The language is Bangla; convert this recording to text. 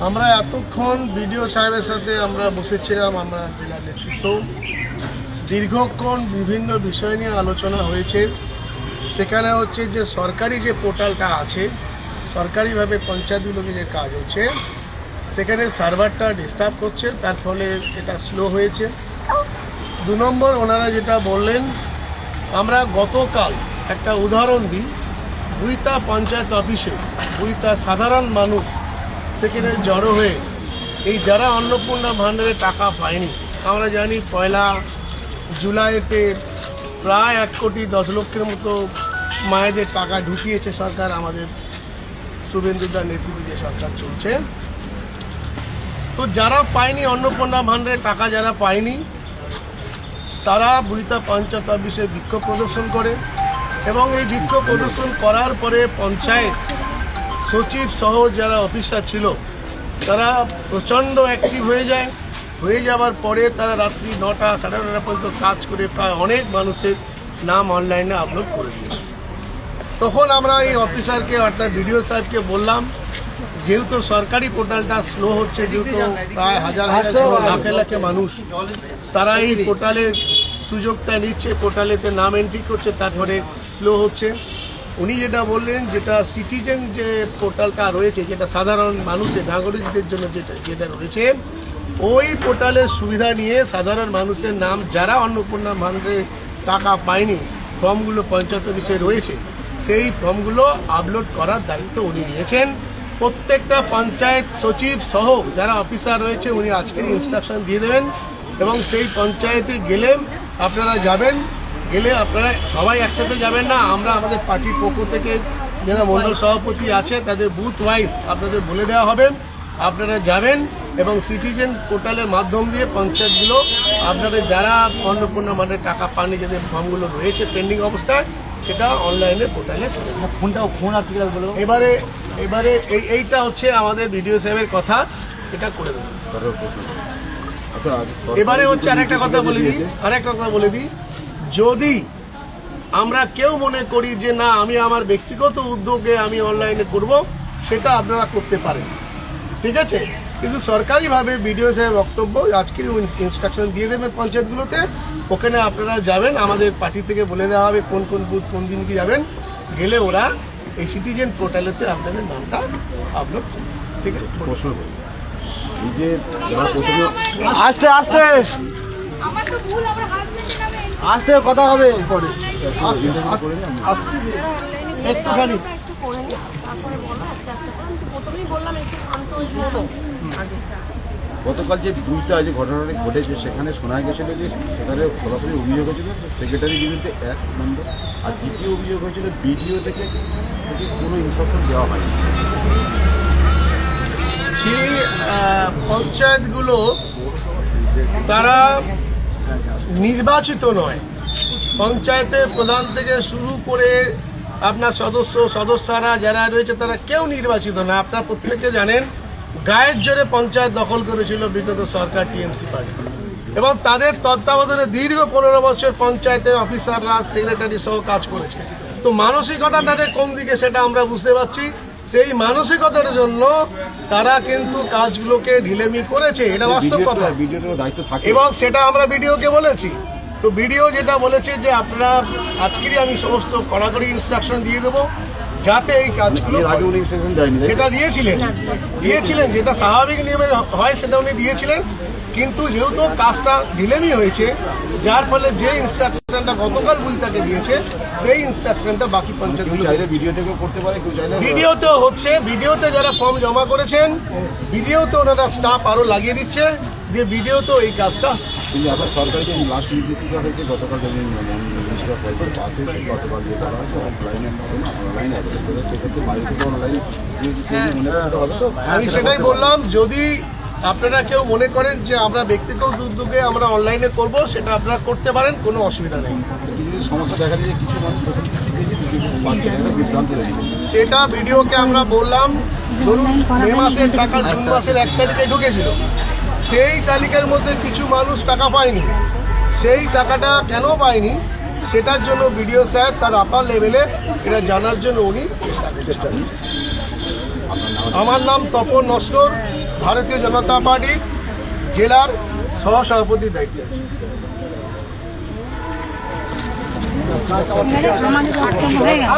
আমরা এতক্ষণ বিডিও সাহেবের সাথে আমরা বসেছিলাম, আমরা জেলা নেতৃত্ব দীর্ঘক্ষণ বিভিন্ন বিষয় নিয়ে আলোচনা হয়েছে। সেখানে হচ্ছে যে সরকারি যে পোর্টালটা আছে, সরকারিভাবে পঞ্চায়েতগুলোকে যে কাজ হচ্ছে, সেখানে সার্ভারটা ডিস্টার্ব করছে, তার ফলে এটা স্লো হয়েছে। 2 নম্বর, ওনারা যেটা বললেন, আমরা গতকাল একটা উদাহরণ দিই, বুইতা পঞ্চায়েত অফিসে বুইতা সাধারণ মানুষ সেখানে জড়ো হয়ে এই যারা অন্নপূর্ণা ভাণ্ডারে টাকা পায়নি, আমরা জানি 1 জুলাইতে প্রায় 1,10,00,000 মতো মায়েদের টাকা ঢুকিয়েছে সরকার, আমাদের শুভেন্দুদার নেতৃত্বে যে সরকার চলছে। তো যারা পায়নি অন্নপূর্ণা ভাণ্ডারে টাকা, যারা পায়নি তারা বুইতা পঞ্চায়েত অফিসে বিক্ষোভ প্রদর্শন করে এবং এই বিক্ষোভ প্রদর্শন করার পরে পঞ্চায়েত সচিব সহ যারা অফিসার ছিল তারা প্রচণ্ড অ্যাক্টিভ হয়ে যায়। হয়ে যাওয়ার পরে তারা রাত্রি 9টা, 9:30 পর্যন্ত কাজ করে প্রায় অনেক মানুষের নাম অনলাইনে আপলোড করে দিল। তখন আমরা এই অফিসারকে অর্থাৎ বিডিও সাহেবকে বললাম, যেহেতু সরকারি পোর্টালটা স্লো হচ্ছে, যেহেতু প্রায় হাজার লাখে লাখে মানুষ তারা এই পোর্টালের সুযোগটা নিচ্ছে, পোর্টালেতে নাম এন্ট্রি করছে, তারপরে স্লো হচ্ছে। উনি যেটা বললেন, যেটা সিটিজেন যে পোর্টালটা রয়েছে, যেটা সাধারণ মানুষের নাগরিকদের জন্য যেটা রয়েছে, ওই পোর্টালের সুবিধা নিয়ে সাধারণ মানুষের নাম যারা অন্নপূর্ণা ভাণ্ডারে টাকা পায়নি, ফর্মগুলো পঞ্চায়েত অফিসে রয়েছে, সেই ফর্মগুলো আপলোড করার দায়িত্ব উনি নিয়েছেন। প্রত্যেকটা পঞ্চায়েত সচিব সহ যারা অফিসার রয়েছে উনি আজকের ইনস্ট্রাকশন দিয়ে দেবেন এবং সেই পঞ্চায়েতে গেলে আপনারা যাবেন, গেলে আপনারা সবাই একসাথে যাবেন না, আমরা আমাদের পার্টির পক্ষ থেকে যারা মণ্ডল সভাপতি আছে তাদের বুথ ওয়াইজ আপনাদের বলে দেওয়া হবে, আপনারা যাবেন এবং সিটিজেন পোর্টালের মাধ্যম দিয়ে পঞ্চায়েতগুলো আপনাদের যারা অন্নপূর্ণা ভাণ্ডারে টাকা পাননি, যাদের ফর্মগুলো রয়েছে পেন্ডিং অবস্থায়, সেটা অনলাইনে পোর্টালে চলে যাবে। এবারে এইটা হচ্ছে আমাদের বিডিও সাহেবের কথা, এটা করে দেবেন। এবারে হচ্ছে আরেকটা কথা বলে দিই, যদি আমরা কেউ মনে করি যে না আমি আমার ব্যক্তিগত উদ্যোগে আমি অনলাইনে করব, সেটা আপনারা করতে পারেন, ঠিক আছে। কিন্তু সরকারিভাবে বিডিও সাহেব বক্তব্য আজকের ইনস্ট্রাকশন দিয়ে দেবেন পঞ্চায়েতগুলোতে, ওখানে আপনারা যাবেন, আমাদের পার্টি থেকে বলে দেওয়া হবে কোন কোন বুথ কোন দিন কি যাবেন, গেলে ওরা এই সিটিজেন পোর্টালেতে আপনাদের নামটা আপলোড করবে, ঠিক আছে। আস্তে আস্তে আস্তে কথা হবে পরে, একটুখানি গতকাল যে দুইটা যে ঘটনাটি ঘটেছে সেখানে শোনা গেছিল যে সেখানে সরাসরি অভিযোগ হয়েছিল সেক্রেটারির বিরুদ্ধে 1 নম্বর, আর দ্বিতীয় অভিযোগ হয়েছিল বিডিও থেকে কোনো ইনস্ট্রাকশন দেওয়া হয়নি। সেই পঞ্চায়েতগুলো তারা নির্বাচিত নয়, পঞ্চায়েতের প্রধান থেকে শুরু করে আপনার সদস্যরা যারা রয়েছে তারা কেউ নির্বাচিত না। আপনারা প্রত্যেকে জানেন গায়ের জোরে পঞ্চায়েত দখল করেছিল বিগত সরকার টিএমসি পার্টি, এবং তাদের তত্ত্বাবধানে দীর্ঘ 15 বছর পঞ্চায়েতের অফিসাররা সেক্রেটারি সহ কাজ করেছে। তো মানসিকতা তাদের কোন দিকে সেটা আমরা বুঝতে পারছি। সেই মানসিকতার জন্য তারা কিন্তু কাজগুলোকে ঢিলেমি করেছে, এটা বাস্তব কথা, এবং সেটা আমরা বিডিওকে বলেছি। তো বিডিও যেটা বলেছে যে আপনারা আজকেরই আমি সমস্ত কড়াকড়ি ইনস্ট্রাকশন দিয়ে দেবো যাতে এই কাজগুলো, সেটা দিয়েছিলেন যেটা স্বাভাবিক নিয়মে হয় সেটা উনি দিয়েছিলেন, কিন্তু যেহেতু কাজটা ঢিলেমি হয়েছে যার ফলে যে ইনস্ট্রাকশনটা গতকাল বুইতাকে দিয়েছে সেই ইনস্ট্রাকশনটা বাকি পঞ্চায়েতগুলো ভিডিওতেও হচ্ছে। ভিডিওতে যারা ফর্ম জমা করেছেন ভিডিওতে ওনারা স্টাফ আরো লাগিয়ে দিচ্ছে, দিয়ে ভিডিওতেও এই কাজটা। সরকারি যে লাস্ট নির্দেশিকা হয়েছে গতকাল আমি সেটাই বললাম, যদি আপনারা কেউ মনে করেন যে আমরা ব্যক্তিগত উদ্যোগে আমরা অনলাইনে করব, সেটা আপনারা করতে পারেন, কোনো অসুবিধা নেই। সমস্যা দেখা যায় কিছু সেটা ভিডিওকে আমরা বললাম, ধরুন মে মাসের টাকা জুন মাসের 1 তারিখে ঢুকেছিল, সেই তালিকার মধ্যে কিছু মানুষ টাকা পায়নি, সেই টাকাটা কেন পায়নি সেটার জন্য বিডিও সাহেব তার আপার লেভেলে এটা জানার জন্য উনি চেষ্টা করছেন। আমার নাম তপন নস্কর, ভারতীয় জনতা পার্টির জেলার সহসভাপতির দায়িত্বে আছি। আমাদের বক্তব্য হয়ে গেল।